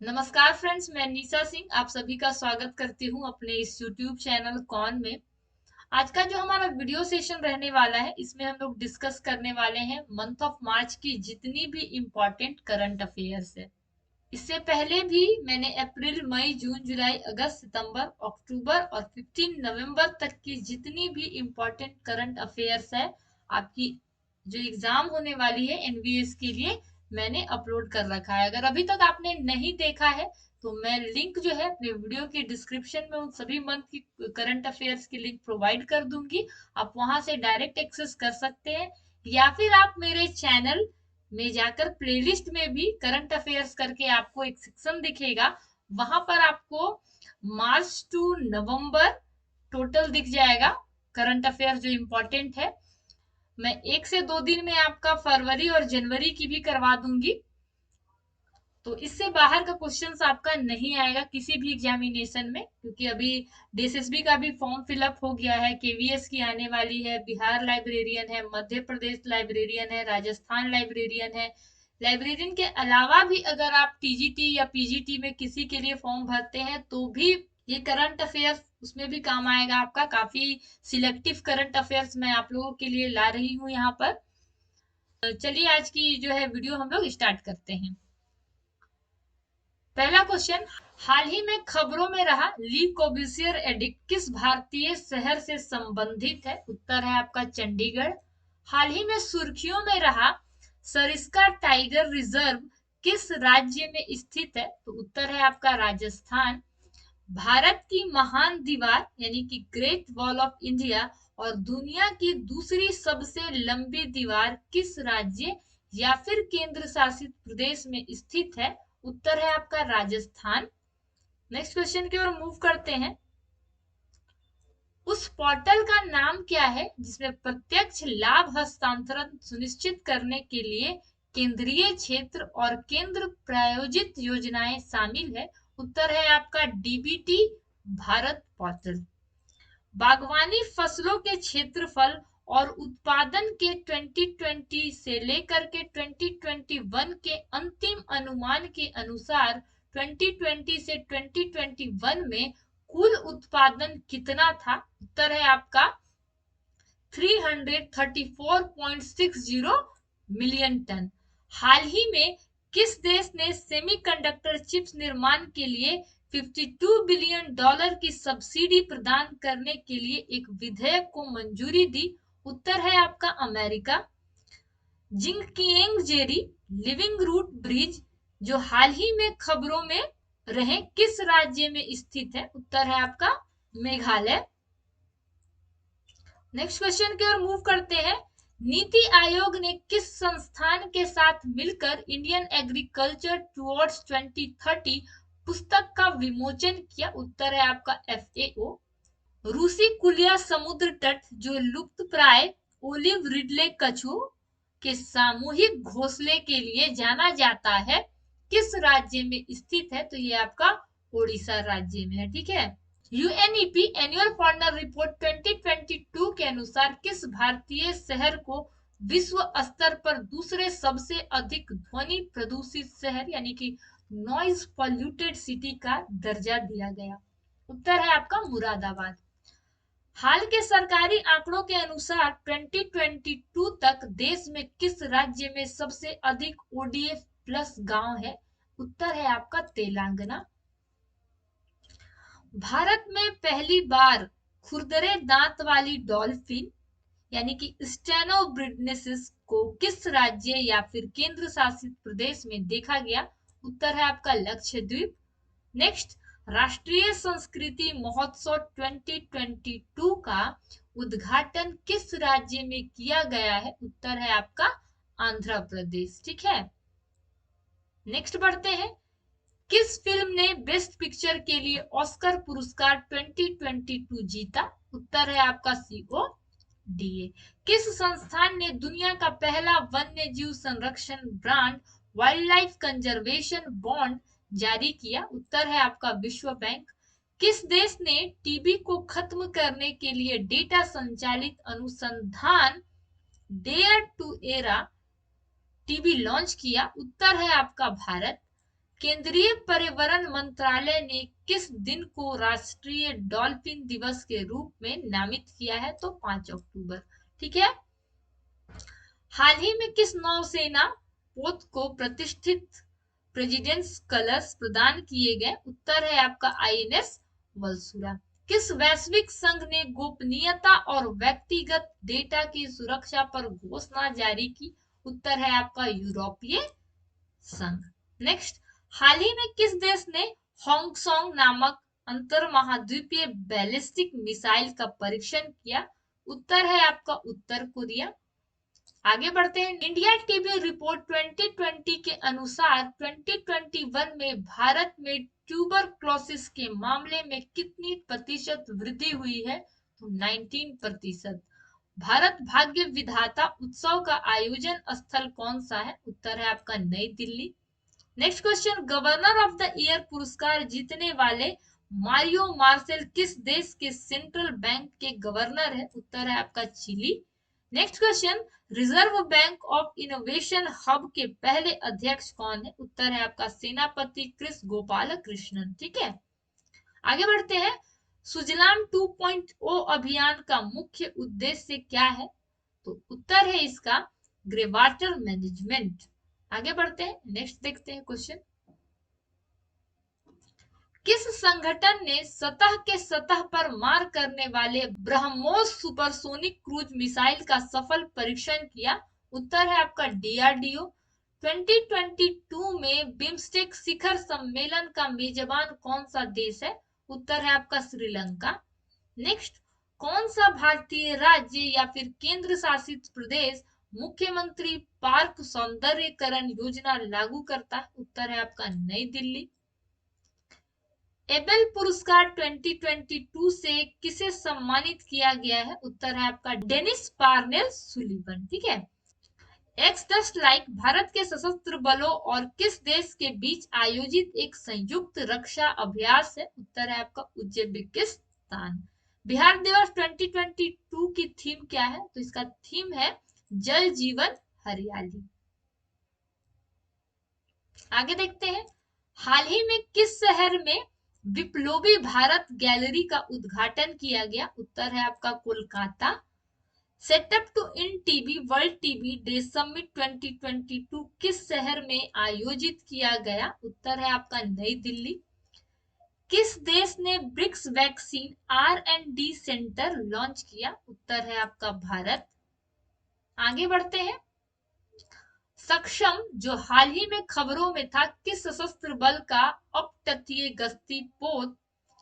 नमस्कार फ्रेंड्स, मैं निशा सिंह आप सभी का स्वागत करती हूँ अपने इस YouTube चैनल कॉन में। आज का जो हमारा वीडियो सेशन रहने वाला है, इसमें हम लोग डिस्कस करने वाले हैं मंथ ऑफ मार्च की जितनी भी इम्पोर्टेंट करंट अफेयर्स है। इससे पहले भी मैंने अप्रैल, मई, जून, जुलाई, अगस्त, सितंबर, अक्टूबर और 15 नवंबर तक की जितनी भी इम्पोर्टेंट करंट अफेयर्स है आपकी जो एग्जाम होने वाली है एनवीएस के लिए, मैंने अपलोड कर रखा है। अगर अभी तक आपने नहीं देखा है तो मैं लिंक जो है अपने वीडियो के डिस्क्रिप्शन में उन सभी मंथ की करंट अफेयर्स की लिंक प्रोवाइड कर दूंगी। आप वहां से डायरेक्ट एक्सेस कर सकते हैं, या फिर आप मेरे चैनल में जाकर प्लेलिस्ट में भी करंट अफेयर्स करके आपको एक सेक्शन दिखेगा। वहां पर आपको मार्च टू नवंबर टोटल दिख जाएगा करंट अफेयर जो इम्पोर्टेंट है। मैं 1 से 2 दिन में आपका फरवरी और जनवरी की भी करवा दूंगी, तो इससे बाहर का क्वेश्चंस आपका नहीं आएगा किसी भी एग्जामिनेशन में, क्योंकि अभी डीएसएसबी का भी फॉर्म फिलअप हो गया है, केवीएस की आने वाली है, बिहार लाइब्रेरियन है, मध्य प्रदेश लाइब्रेरियन है, राजस्थान लाइब्रेरियन है। लाइब्रेरियन के अलावा भी अगर आप टीजीटी या पीजीटी में किसी के लिए फॉर्म भरते हैं तो भी ये करंट अफेयर्स उसमें भी काम आएगा आपका। काफी सिलेक्टिव करंट अफेयर्स मैं आप लोगों के लिए ला रही हूँ यहाँ पर। चलिए आज की जो है वीडियो हम लोग स्टार्ट करते हैं। पहला क्वेश्चन, हाल ही में खबरों में रहा ली कोबिसियर एडिक्ट किस भारतीय शहर से संबंधित है? उत्तर है आपका चंडीगढ़। हाल ही में सुर्खियों में रहा सरिस्का टाइगर रिजर्व किस राज्य में स्थित है? तो उत्तर है आपका राजस्थान। भारत की महान दीवार यानी कि ग्रेट वॉल ऑफ इंडिया और दुनिया की दूसरी सबसे लंबी दीवार किस राज्य या फिर केंद्र शासित प्रदेश में स्थित है? उत्तर है आपका राजस्थान। नेक्स्ट क्वेश्चन की ओर मूव करते हैं। उस पोर्टल का नाम क्या है जिसमें प्रत्यक्ष लाभ हस्तांतरण सुनिश्चित करने के लिए केंद्रीय क्षेत्र और केंद्र प्रायोजित योजनाएं शामिल है? उत्तर है आपका डीबीटी भारत पोर्टल। बागवानी फसलों के क्षेत्रफल और उत्पादन के 2020 से लेकर के 2021 के अंतिम अनुमान के अनुसार 2020 से 2021 में कुल उत्पादन कितना था? उत्तर है आपका 334.60 मिलियन टन। हाल ही में किस देश ने सेमीकंडक्टर चिप्स निर्माण के लिए $52 बिलियन की सब्सिडी प्रदान करने के लिए एक विधेयक को मंजूरी दी? उत्तर है आपका America. Jingkieng Jri living root bridge जो हाल ही में खबरों में रहे किस राज्य में स्थित है? उत्तर है आपका मेघालय। नेक्स्ट क्वेश्चन की ओर मूव करते हैं। नीति आयोग ने किस संस्थान के साथ मिलकर इंडियन एग्रीकल्चर टुवर्ड्स 2030 पुस्तक का विमोचन किया? उत्तर है आपका एफएओ। रूसी कुलिया समुद्र तट जो लुप्त प्राय ओलिव रिडले कछुओं के सामूहिक घोंसले के लिए जाना जाता है किस राज्य में स्थित है? तो ये आपका ओडिशा राज्य में है। ठीक है। यूएनईपी एनुअल फाउंडर रिपोर्ट 2022 के अनुसार किस भारतीय शहर को विश्व स्तर पर दूसरे सबसे अधिक ध्वनि प्रदूषित शहर यानी कि नॉइज पॉल्यूटेड सिटी का दर्जा दिया गया? उत्तर है आपका मुरादाबाद। हाल के सरकारी आंकड़ों के अनुसार 2022 तक देश में किस राज्य में सबसे अधिक ओडीएफ प्लस गांव है? उत्तर है आपका तेलंगाना। भारत में पहली बार खुरदरे दांत वाली डॉल्फिन यानी कि स्टेनोब्रिडनेसिस को किस राज्य या फिर केंद्र शासित प्रदेश में देखा गया? उत्तर है आपका लक्षद्वीप। नेक्स्ट, राष्ट्रीय संस्कृति महोत्सव 2022 का उद्घाटन किस राज्य में किया गया है? उत्तर है आपका आंध्र प्रदेश। ठीक है। नेक्स्ट बढ़ते हैं। किस फिल्म ने बेस्ट पिक्चर के लिए ऑस्कर पुरस्कार 2022 जीता? उत्तर है आपका सीओ डीए। किस संस्थान ने दुनिया का पहला वन्य जीव संरक्षण brand wild life conservation bond जारी किया? उत्तर है आपका विश्व बैंक। किस देश ने टीबी को खत्म करने के लिए डेटा संचालित अनुसंधान dare to era TB launch किया? उत्तर है आपका भारत। केंद्रीय पर्यावरण मंत्रालय ने किस दिन को राष्ट्रीय डॉल्फिन दिवस के रूप में नामित किया है? तो 5 अक्टूबर। ठीक है। हाल ही में किस नौसेना पोत को प्रतिष्ठित प्रेसिडेंट्स कलर्स प्रदान किए गए? उत्तर है आपका आईएनएस वलसुरा। किस वैश्विक संघ ने गोपनीयता और व्यक्तिगत डेटा की सुरक्षा पर घोषणा जारी की? उत्तर है आपका यूरोपीय संघ। नेक्स्ट, हाल ही में किस देश ने होंगसोंग नामक अंतर महाद्वीपीय बैलिस्टिक मिसाइल का परीक्षण किया? उत्तर है आपका उत्तर कोरिया। आगे बढ़ते हैं। इंडिया टीबी रिपोर्ट 2020 के अनुसार 2021 में भारत में ट्यूबरक्लोसिस के मामले में कितनी प्रतिशत वृद्धि हुई है? तो 19%। भारत भाग्य विधाता उत्सव का आयोजन स्थल कौन सा है? उत्तर है आपका नई Delhi. Next question, governor of the year पुरस्कार जीतने वाले मारियो मार्सेल किस देश के सेंट्रल बैंक के गवर्नर है? उत्तर है आपका Chile. Next question, reserve bank of innovation hub के पहले अध्यक्ष कौन है? उत्तर है आपका सेनापति कृष गोपाल कृष्णन। ठीक है। आगे बढ़ते हैं। सुजलाम 2.0 अभियान का मुख्य उद्देश्य क्या है? तो उत्तर है इसका ग्रे वाटर मैनेजमेंट। आगे बढ़ते हैं। नेक्स्ट देखते हैं क्वेश्चन, किस संगठन ने सतह पर मार करने वाले ब्रह्मोस सुपरसोनिक क्रूज मिसाइल का सफल परीक्षण किया? उत्तर है आपका डीआरडीओ। 2022 में बिम्स्टेक शिखर सम्मेलन का मेजबान कौन सा देश है? उत्तर है आपका श्रीलंका। नेक्स्ट, कौन सा भारतीय राज्य या फिर केंद्र शासित प्रदेश मुख्यमंत्री पार्क सौंदर्यीकरण योजना लागू करता है? उत्तर है आपका नई दिल्ली। एबेल पुरस्कार 2022 से किसे सम्मानित किया गया है? उत्तर है आपका डेनिस पार्नेल सुलिवन। ठीक है। एक्स लाइक भारत के सशस्त्र बलों और किस देश के बीच आयोजित एक संयुक्त रक्षा अभ्यास है? उत्तर है आपका उज्बेकिस्तान। बिहार दिवस 2022 की थीम क्या है? तो इसका थीम है जल जीवन हरियाली। आगे देखते हैं। हाल ही में किस शहर में विप्लवी भारत गैलरी का उद्घाटन किया गया? उत्तर है आपका Kolkata. Setup to in TB world TB day summit 2022 किस शहर में आयोजित किया गया? उत्तर है आपका नई दिल्ली। किस देश ने BRICS vaccine R&D centre launch किया? उत्तर है आपका भारत। आगे बढ़ते हैं। सक्षम, जो हाल ही में खबरों में था, किस सशस्त्र बल का अपतटीय गश्ती पोत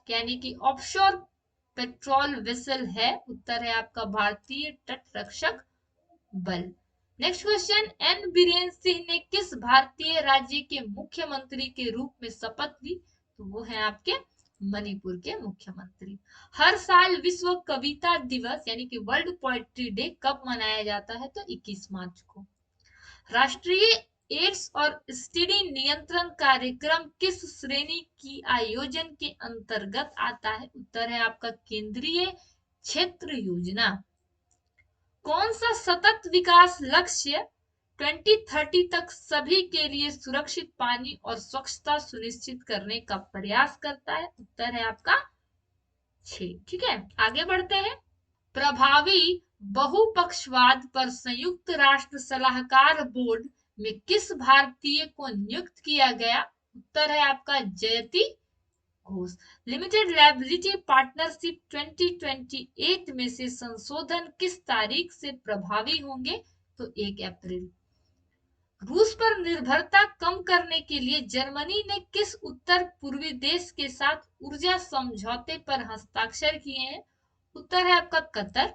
यानी कि ऑफशोर पेट्रोल वेसल है? उत्तर है आपका भारतीय तट रक्षक बल। Next question, N Biren Singh ने किस भारतीय राज्य के मुख्यमंत्री के रूप में शपथ ली? तो वो है आपके मणिपुर के मुख्यमंत्री। हर साल विश्व कविता दिवस यानी कि वर्ल्ड पोएट्री डे कब मनाया जाता है? तो 21 मार्च को। राष्ट्रीय एड्स और एसटीडी नियंत्रण कार्यक्रम किस श्रेणी की आयोजन के अंतर्गत आता है? उत्तर है आपका केंद्रीय क्षेत्र योजना। कौन सा सतत विकास लक्ष्य 2030 तक सभी के लिए सुरक्षित पानी और स्वच्छता सुनिश्चित करने का प्रयास करता है? उत्तर है आपका 6। ठीक है। आगे बढ़ते हैं। प्रभावी बहुपक्षवाद पर संयुक्त राष्ट्र सलाहकार बोर्ड में किस भारतीय को नियुक्त किया गया? उत्तर है आपका जयति घोष। लिमिटेड लायबिलिटी पार्टनरशिप 2028 में से संशोधन किस तारीख से प्रभावी होंगे? तो 1 अप्रैल। रूस पर निर्भरता कम करने के लिए जर्मनी ने किस उत्तर पूर्वी देश के साथ ऊर्जा समझौते पर हस्ताक्षर किए हैं? उत्तर है आपका कतर।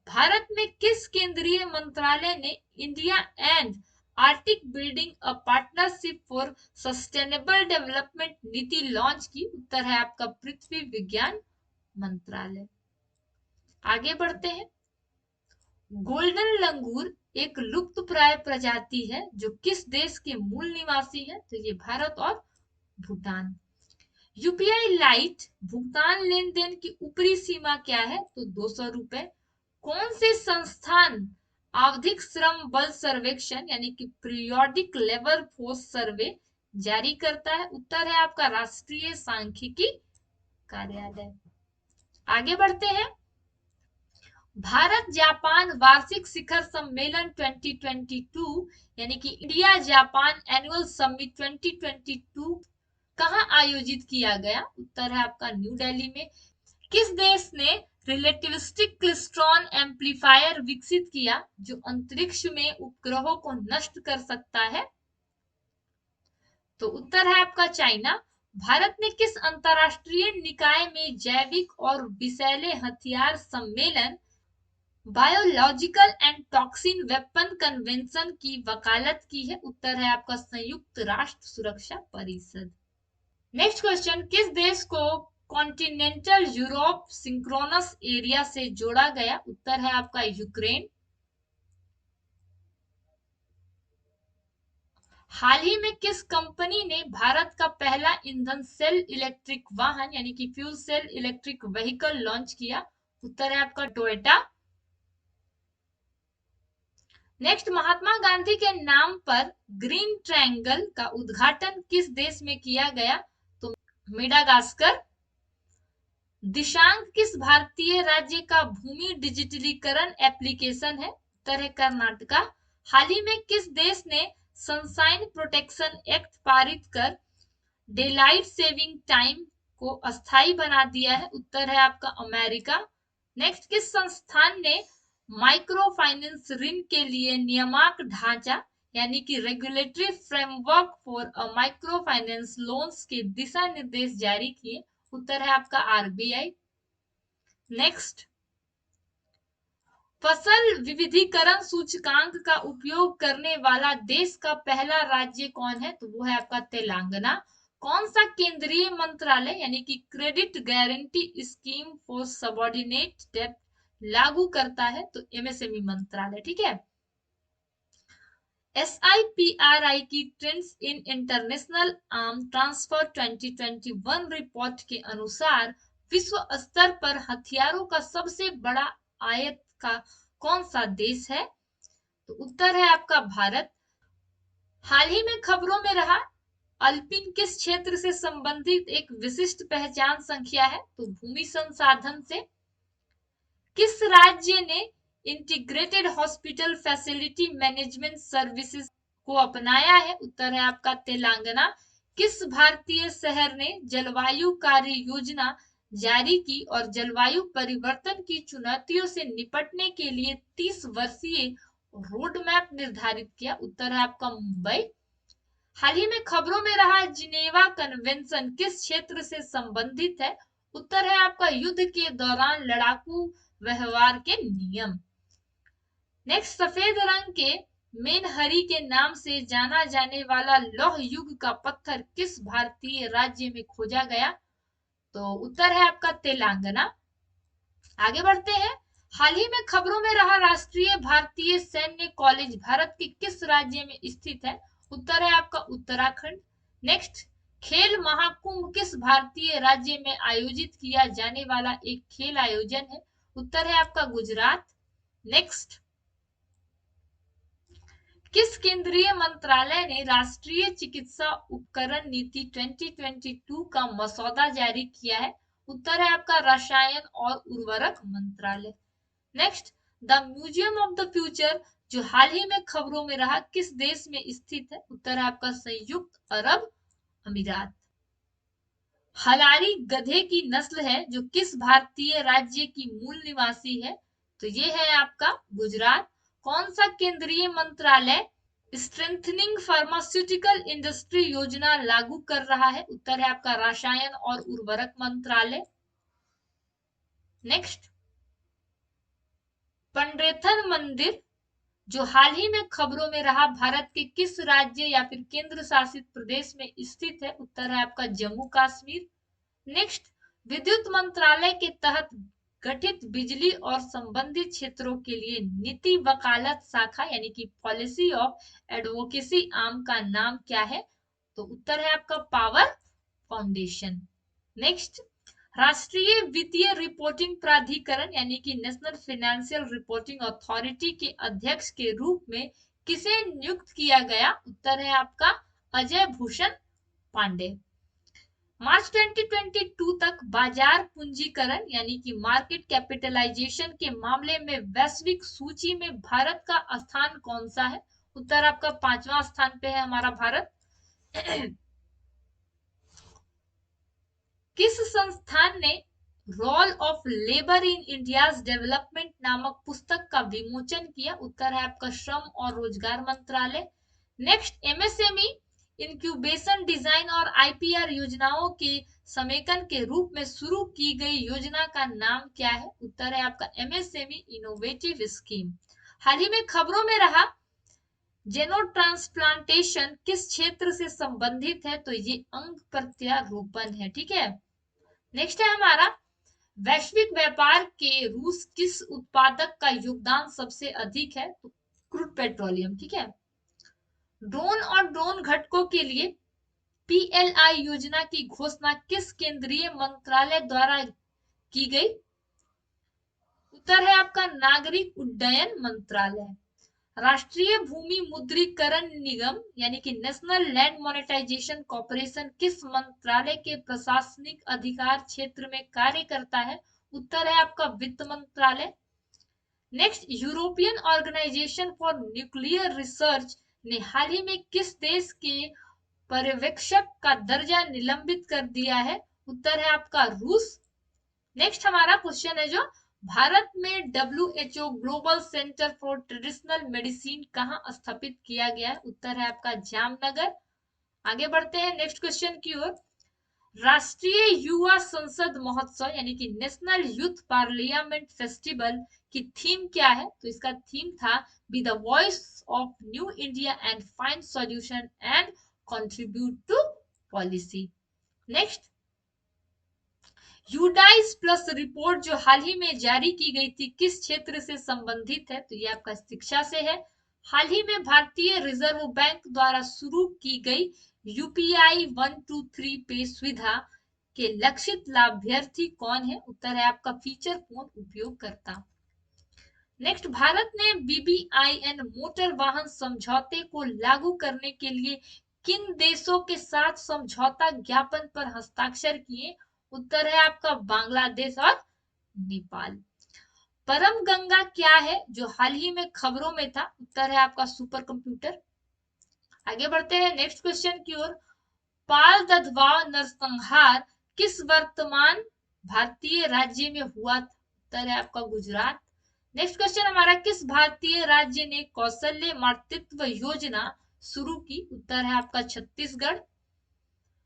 भारत में किस केंद्रीय मंत्रालय ने India and Arctic building a partnership for sustainable development नीति लॉन्च की? उत्तर है आपका पृथ्वी विज्ञान मंत्रालय। आगे बढ़ते हैं। गोल्डन लंगूर एक लुप्तप्राय प्रजाति है जो किस देश के मूल निवासी है? तो ये भारत और भूटान। यूपीआई लाइट भुगतान लेन देन की ऊपरी सीमा क्या है? तो 200 रुपए। कौन से संस्थान आवधिक श्रम बल सर्वेक्षण यानी कि पीरियोडिक लेबर फोर्स सर्वे जारी करता है? उत्तर है आपका राष्ट्रीय सांख्यिकी कार्यालय। आगे बढ़ते हैं। भारत जापान वार्षिक शिखर सम्मेलन 2022 यानी कि इंडिया जापान एनुअल समिट 2022 कहां आयोजित किया गया? उत्तर है आपका न्यू दिल्ली में। किस देश ने रिलेटिविस्टिक क्लेस्ट्रॉन एम्पलीफायर विकसित किया जो अंतरिक्ष में उपग्रहों को नष्ट कर सकता है? तो उत्तर है आपका चाइना। भारत ने किस अंतरराष्ट्रीय निकाय में जैविक और विषैले हथियार सम्मेलन biological and toxin weapon convention की वकालत की है? उत्तर है आपका संयुक्त राष्ट्र सुरक्षा परिषद। नेक्स्ट क्वेश्चन, किस देश को कॉन्टिनेंटल यूरोप सिंक्रोनस एरिया से जोड़ा गया? उत्तर है आपका यूक्रेन। हाल ही में किस कंपनी ने भारत का पहला ईंधन सेल इलेक्ट्रिक वाहन यानी कि fuel cell electric vehicle launch किया? उत्तर है आपका टोयोटा। नेक्स्ट, महात्मा गांधी के नाम पर ग्रीन ट्रायंगल का उद्घाटन किस देश में किया गया? तो मेडागास्कर। दिशांक किस भारतीय राज्य का भूमि डिजिटलीकरण एप्लीकेशन है? उत्तर है कर्नाटका। हाल ही में किस देश ने सनशाइन प्रोटेक्शन एक्ट पारित कर डेलाइट सेविंग टाइम को अस्थायी बना दिया है? उत्तर है आपका अमेरिका। नेक्स्ट, किस संस्थान ने माइक्रो फाइनेंस ऋण के लिए नियामक ढांचा यानी कि regulatory framework for a micro finance loans के दिशा निर्देश जारी किए? उत्तर है आपका आरबीआई। नेक्स्ट, फसल विविधीकरण सूचकांक का उपयोग करने वाला देश का पहला राज्य कौन है? तो वो है आपका तेलंगाना। कौन सा केंद्रीय मंत्रालय यानी कि credit guarantee scheme for subordinate डेब्ट लागू करता है? तो एमएसएमई मंत्रालय। ठीक है। SIPRI की trends in international arm transfer 2021 report के अनुसार विश्व स्तर पर हथियारों का सबसे बड़ा आयात का कौन सा देश है? तो उत्तर है आपका भारत। हाल ही में खबरों में रहा अल्पिन किस क्षेत्र से संबंधित एक विशिष्ट पहचान संख्या है? तो भूमि संसाधन से। किस राज्य ने integrated hospital facility management services को अपनाया है? उत्तर है आपका तेलंगाना। किस भारतीय शहर ने जलवायु कार्य योजना जारी की और जलवायु परिवर्तन की चुनौतियों से निपटने के लिए 30 वर्षीय रोड मैप निर्धारित किया? उत्तर है आपका मुंबई। हाल ही में खबरों में रहा जिनेवा कन्वेंशन किस क्षेत्र से संबंधित है? उत्तर है आपका युद्ध के दौरान लड़ाकू व्यवहार के नियम। नेक्स्ट, सफेद रंग के मेनहरी के नाम से जाना जाने वाला लौह युग का पत्थर किस भारतीय राज्य में खोजा गया? तो उत्तर है आपका तेलंगाना। आगे बढ़ते हैं। हाल ही में खबरों में रहा राष्ट्रीय भारतीय सैन्य कॉलेज भारत के किस राज्य में स्थित है? उत्तर है आपका उत्तराखंड। नेक्स्ट, खेल महाकुंभ किस भारतीय राज्य में आयोजित किया जाने वाला एक खेल आयोजन है? उत्तर है आपका गुजरात। नेक्स्ट, किस केंद्रीय मंत्रालय ने राष्ट्रीय चिकित्सा उपकरण नीति 2022 का मसौदा जारी किया है? उत्तर है आपका रसायन और उर्वरक मंत्रालय। Next, the museum of the future जो हाल ही में खबरों में रहा किस देश में स्थित है? उत्तर है आपका संयुक्त अरब अमीरात। हलारी गधे की नस्ल है जो किस भारतीय राज्य की मूल निवासी है? तो ये है आपका गुजरात। कौन सा केंद्रीय मंत्रालय स्ट्रेंथनिंग फार्मास्यूटिकल इंडस्ट्री योजना लागू कर रहा है? उत्तर है आपका रसायन और उर्वरक मंत्रालय। नेक्स्ट, पंड्रेथन मंदिर जो हाल ही में खबरों में रहा भारत के किस राज्य या फिर केंद्र शासित प्रदेश में स्थित है? उत्तर है आपका जम्मू कश्मीर। नेक्स्ट, विद्युत मंत्रालय के तहत गठित बिजली और संबंधित क्षेत्रों के लिए नीति वकालत शाखा यानी कि पॉलिसी ऑफ एडवोकेसी आर्म का नाम क्या है? तो उत्तर है आपका पावर फाउंडेशन। नेक्स्ट, राष्ट्रीय वित्तीय रिपोर्टिंग प्राधिकरण यानी कि नेशनल फाइनेंशियल रिपोर्टिंग अथॉरिटी के अध्यक्ष के रूप में किसे नियुक्त किया गया? उत्तर है आपका अजय भूषण पांडे। मार्च 2022 तक बाजार पूंजीकरण यानी कि मार्केट कैपिटलाइजेशन के मामले में वैश्विक सूची में भारत का स्थान कौन सा है? उत्तर आपका 5वां स्थान पे है हमारा भारत। किस संस्थान ने role of labour in India's development नामक पुस्तक का विमोचन किया? उत्तर है आपका श्रम और रोजगार मंत्रालय। नेक्स्ट, एमएसएमई इंक्यूबेशन डिजाइन और आईपीआर योजनाओं के समेकन के रूप में शुरू की गई योजना का नाम क्या है? उत्तर है आपका एमएसएमई इनोवेटिव स्कीम। हाल ही में खबरों में रहा जेनो ट्रांसप्लांटेशन किस क्षेत्र से संबंधित है? तो ये अंग प्रत्यारोपण है। ठीक है। नेक्स्ट है हमारा वैश्विक व्यापार के रूस किस उत्पादक का योगदान सबसे अधिक है? तो क्रूड पेट्रोलियम। ठीक है। ड्रोन और ड्रोन घटकों के लिए पीएलआई योजना की घोषणा किस केंद्रीय मंत्रालय द्वारा की गई? उत्तर है आपका नागरिक उड्डयन मंत्रालय। राष्ट्रीय भूमि मुद्रीकरण निगम यानी कि नेशनल लैंड मोनेटाइजेशन कॉर्पोरेशन किस मंत्रालय के प्रशासनिक अधिकार क्षेत्र में कार्य करता है? उत्तर है आपका वित्त मंत्रालय। Next, European organisation for nuclear research ने हाल ही में किस देश के पर्यवेक्षक का दर्जा निलंबित कर दिया है? उत्तर है आपका रूस। नेक्स्ट हमारा क्वेश्चन है जो भारत में WHO global centre for traditional medicine कहाँ स्थापित किया गया है? उत्तर है आपका जामनगर। आगे बढ़ते हैं नेक्स्ट क्वेश्चन की ओर। राष्ट्रीय युवा संसद महोत्सव यानी कि नेशनल यूथ पार्लियामेंट फेस्टिवल की थीम क्या है? तो इसका थीम था be the voice of new India and find solution and contribute to policy. Next, UDISE plus report जो हाल ही में जारी की गई थी किस क्षेत्र से संबंधित है? तो ये आपका शिक्षा से है। हाल ही में भारतीय रिजर्व बैंक द्वारा शुरू की गई यूपीआई 123 पे सुविधा के लक्षित लाभार्थी कौन है? उत्तर है आपका फीचर फोन उपयोगकर्ता। नेक्स्ट, भारत ने बीबीआईएन मोटर वाहन समझौते को लागू करने के लिए किन देशों के साथ समझौता ज्ञापन पर हस्ताक्षर किए? उत्तर है आपका बांग्लादेश और नेपाल। परम गंगा क्या है जो हाल ही में खबरों में था? उत्तर है आपका सुपर कंप्यूटर। आगे बढ़ते हैं नेक्स्ट क्वेश्चन की ओर। पाल दधवाव नरसंहार किस वर्तमान भारतीय राज्य में हुआ था? उत्तर है आपका गुजरात। नेक्स्ट क्वेश्चन हमारा, किस भारतीय राज्य ने कौशल्य मातृत्व योजना शुरू की? उत्तर है आपका छत्तीसगढ़।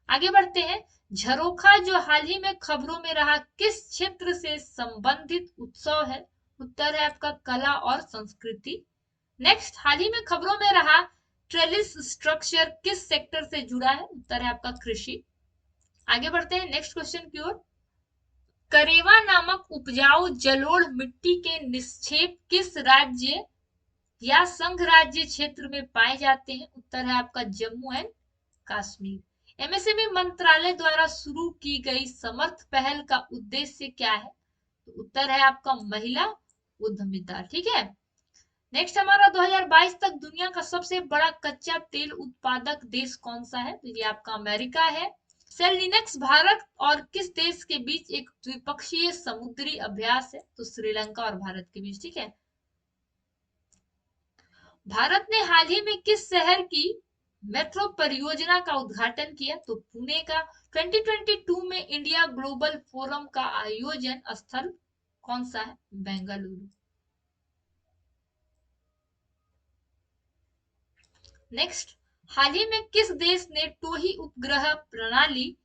आगे बढ़ते हैं, झरोखा जो हाल ही में खबरों में रहा किस क्षेत्र से संबंधित उत्सव है? उत्तर है आपका कला और संस्कृति। नेक्स्ट, हाल ही में खबरों में रहा ट्रेलिस स्ट्रक्चर किस सेक्टर से जुड़ा है? उत्तर है आपका कृषि। आगे बढ़ते हैं नेक्स्ट क्वेश्चन की ओर। करेवा नामक उपजाऊ जलोढ़ मिट्टी के निक्षेप किस राज्य या संघ राज्य क्षेत्र में पाए जाते हैं? उत्तर है आपका जम्मू एंड कश्मीर। एमएसएमई मंत्रालय द्वारा शुरू की गई समर्थ पहल का उद्देश्य क्या है? तो उत्तर है आपका महिला उद्यमिता। ठीक है। नेक्स्ट हमारा 2022 तक दुनिया का सबसे बड़ा कच्चा तेल उत्पादक देश कौन सा है? तो ये आपका अमेरिका है। सेलिनेक्स भारत और किस देश के बीच एक द्विपक्षीय समुद्री अभ्यास है? तो श्रीलंका और भारत के बीच। ठीक है। भारत ने हाल ही में किस शहर की मेट्रो परियोजना का उद्घाटन किया? तो पुणे का। 2022 में इंडिया ग्लोबल फोरम का आयोजन स्थल कौन सा है? बेंगलुरु। नेक्स्ट, हाल ही में किस देश ने टोही उपग्रह प्रणाली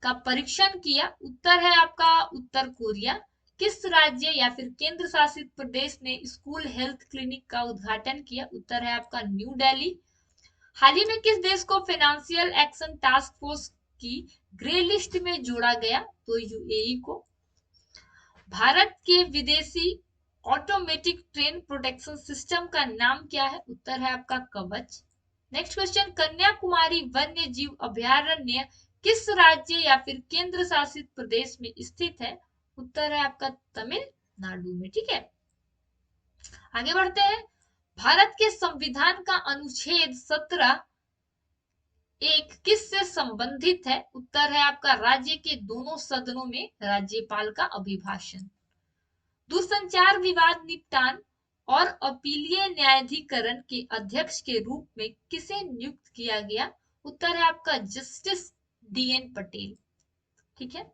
का परीक्षण किया? उत्तर है आपका उत्तर कोरिया। किस राज्य या फिर केंद्र शासित प्रदेश ने स्कूल हेल्थ क्लिनिक का उद्घाटन किया? उत्तर है आपका न्यू दिल्ली। हाल ही में किस देश को फाइनेंशियल एक्शन टास्क फोर्स की ग्रे लिस्ट में जोड़ा गया? तो यूएई को। भारत के विदेशी ऑटोमेटिक ट्रेन प्रोटेक्शन सिस्टम का नाम क्या है? उत्तर है आपका कवच। नेक्स्ट क्वेश्चन, कन्याकुमारी वन्य जीव अभयारण्य किस राज्य या फिर केंद्र शासित प्रदेश में स्थित है? उत्तर है आपका तमिलनाडु में। ठीक है। आगे बढ़ते हैं, भारत के संविधान का अनुच्छेद 17 एक किस से संबंधित है? उत्तर है आपका राज्य के दोनों सदनों में राज्यपाल का अभिभाषण। दूरसंचार विवाद निपटान और अपीलीय न्यायाधिकरण के अध्यक्ष के रूप में किसे नियुक्त किया गया? उत्तर है आपका जस्टिस डीएन पटेल। ठीक है।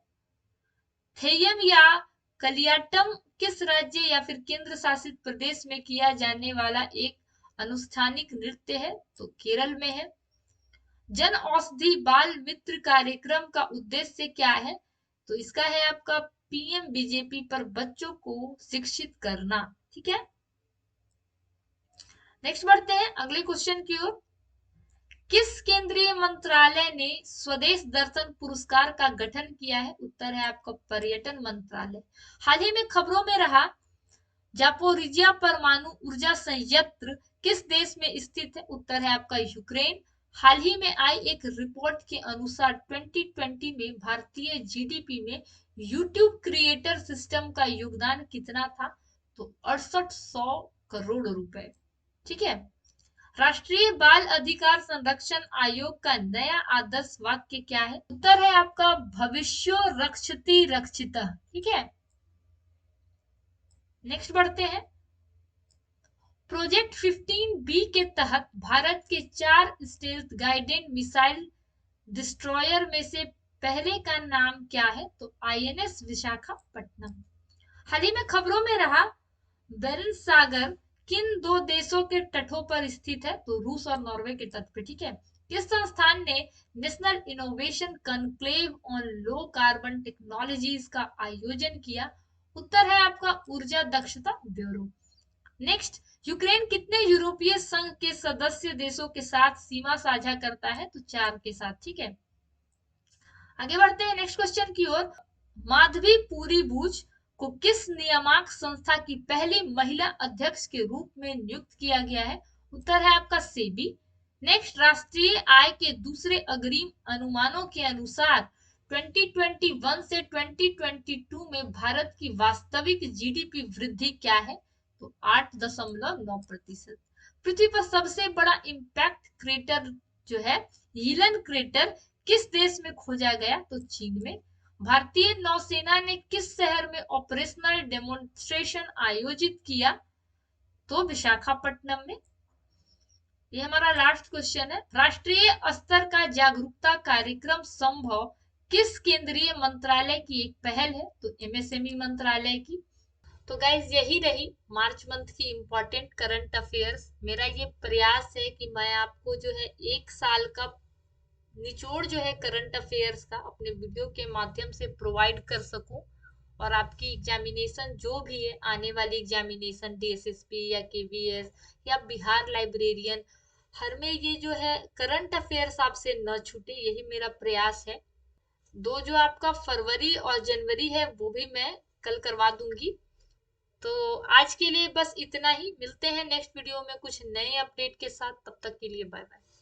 थेयम या कलियाटम किस राज्य या फिर केंद्र शासित प्रदेश में किया जाने वाला एक अनुष्ठानिक नृत्य है? तो केरल में है। जन औषधि बाल मित्र कार्यक्रम का उद्देश्य क्या है? तो इसका है आपका पीएम बीजेपी पर बच्चों को शिक्षित करना। ठीक है। नेक्स्ट बढ़ते हैं अगले क्वेश्चन की ओर। किस केंद्रीय मंत्रालय ने स्वदेश दर्शन पुरस्कार का गठन किया है? उत्तर है आपका पर्यटन मंत्रालय। हाल ही में खबरों में रहा जापोरिजिया परमाणु ऊर्जा संयंत्र किस देश में स्थित है? उत्तर है आपका यूक्रेन। हाल ही में आई एक रिपोर्ट के अनुसार 2020 में भारतीय जीडीपी में यूट्यूब क्रिएटर सिस्टम का योगदान कितना था? तो 6800 करोड़ रुपए। ठीक है। राष्ट्रीय बाल अधिकार संरक्षण आयोग का नया आदर्श वाक्य क्या है? उत्तर है आपका भविष्यो रक्षति रक्षितः। ठीक है। नेक्स्ट बढ़ते हैं। प्रोजेक्ट 15B के तहत भारत के 4 स्टेल्थ गाइडेड मिसाइल डिस्ट्रॉयर में से पहले का नाम क्या है? तो आईएनएस विशाखापट्टनम। हाल ही में खबरों में रहा बेरिंग सागर किन दो देशों के तटों पर स्थित है? तो रूस और नॉर्वे के तट पे। ठीक है। किस संस्थान ने national innovation conclave on low carbon technologies का आयोजन किया? उत्तर है आपका ऊर्जा दक्षता ब्यूरो। नेक्स्ट, यूक्रेन कितने यूरोपीय संघ के सदस्य देशों के साथ सीमा साझा करता है? तो 4 के साथ। ठीक है। आगे बढ़ते हैं नेक्स्ट क्वेश्चन की ओर। माधवी पूरी बूच को किस नियामक संस्था की पहली महिला अध्यक्ष के रूप में नियुक्त किया गया है? उत्तर है आपका सेबी। नेक्स्ट, राष्ट्रीय आय के दूसरे अग्रिम अनुमानों के अनुसार 2021 से 2022 में भारत की वास्तविक जीडीपी वृद्धि क्या है? तो 8.9%। पृथ्वी पर सबसे बड़ा इम्पैक्ट क्रेटर जो है यीलन क्रेटर किस देश में खोजा गया? तो चीन में। भारतीय नौसेना ने किस शहर में ऑपरेशनल डेमोन्स्ट्रेशन आयोजित किया? तो विशाखापट्टनम में। ये हमारा लास्ट क्वेश्चन है। राष्ट्रीय स्तर का जागरूकता कार्यक्रम संभव किस केंद्रीय मंत्रालय की एक पहल है? तो एमएसएमई मंत्रालय की। तो गाइज यही रही मार्च मंथ की इंपॉर्टेंट करंट अफेयर्स। मेरा ये प्रयास है कि मैं आपको जो है 1 साल का निचोड़ जो है करंट अफेयर्स का अपने वीडियो के माध्यम से प्रोवाइड कर सकूं, और आपकी एग्जामिनेशन जो भी है आने वाली एग्जामिनेशन डीएसएसपी या केवीएस या बिहार लाइब्रेरियन, हर में ये जो है करंट अफेयर्स आपसे न छूटे, यही मेरा प्रयास है। दो जो आपका फरवरी और जनवरी है वो भी मैं कल करवा दूंगी। तो आज के लिए बस इतना ही। मिलते हैं नेक्स्ट वीडियो में कुछ नए अपडेट के साथ। तब तक के लिए बाय बाय।